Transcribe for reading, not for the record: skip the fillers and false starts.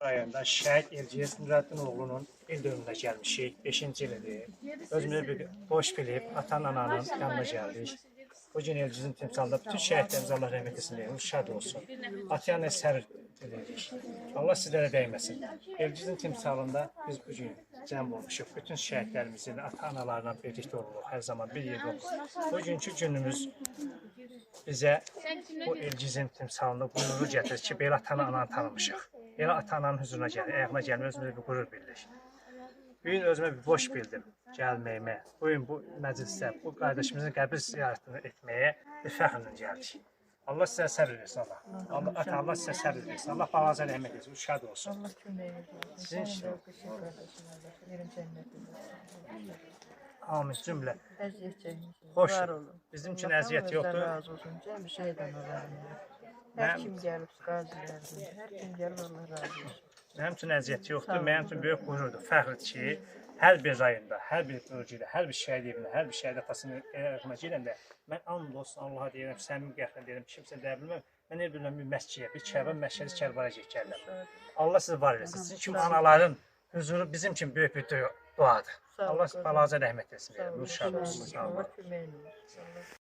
rayonda şəhid Elgiz Nurəddin oğlunun ildönümünə gəlmişik. 5-ci ildir. Özümüzə bir boş bilib ata-ananın yanına gəldik. Bu gün Elgizin timsalında bütün şəhidlərimiz Allah rəhmət etsin deyək, şad olsun. Ataya səbr diləyirik. Allah sizlərə dəyməsin. Elgizin timsalında biz bu gün cəm olmuşuq. Bütün şəhidlərimizin ata-analarla birlikdə oluruq, hər zaman bir yerdə oluruq. Bugünkü günümüz bizə bu Elgizin timsalında qüruru gətirir ki, belə ata-ananı tanımışıq. Elə ata-ananın huzuruna gəlir, ayağına gəlmə özümüzə bir qürur bildik. Bugün özümə bir boş bildim gəlməyimə. Bugün bu məclisdə, bu qardaşımızın qəbir ziyarətini etməyə bir fəxrlə gəldik. Allah sizə səbr versin Allah. Allah sizə səbr versin. Allah balanıza rəhmət etsin, şad olsun. Allah köməyiniz olsun. Sizin için. Yerin cənnətində. Amin cümlə. Əziyyət çəkmişsiniz. Xoş. Var olun. Bizim üçün əziyyət yoxdur. Allah razı olsun. Cəmi şeydən Allah'ım. Hər kim gəlib, qazilərdir. Hər kim gəlib, Allah razı olsun. Mənim üçün əziyyət yoxdur. Mənim üçün böyük qürurdur, fəxrdir ki, hər bir rayonda, hər bir bölgədə, hər bir şəhid evində, hər bir şəhid atasının rəhmə gedəndə mən and olsun Allaha deyirəm, səmimi qəlblə deyirəm, kimsə deyə bilməm. Mən el bilməm bir məscidə, bir Kəbə məşədi Kərbəla gəlirəm. Allah sizi var eləsin. Sizin kimi anaların huzuru bizim üçün böyük bir duadır. Allah balanıza rəhmət etsin. Uşaq olsun. Allah köməyiniz olsun.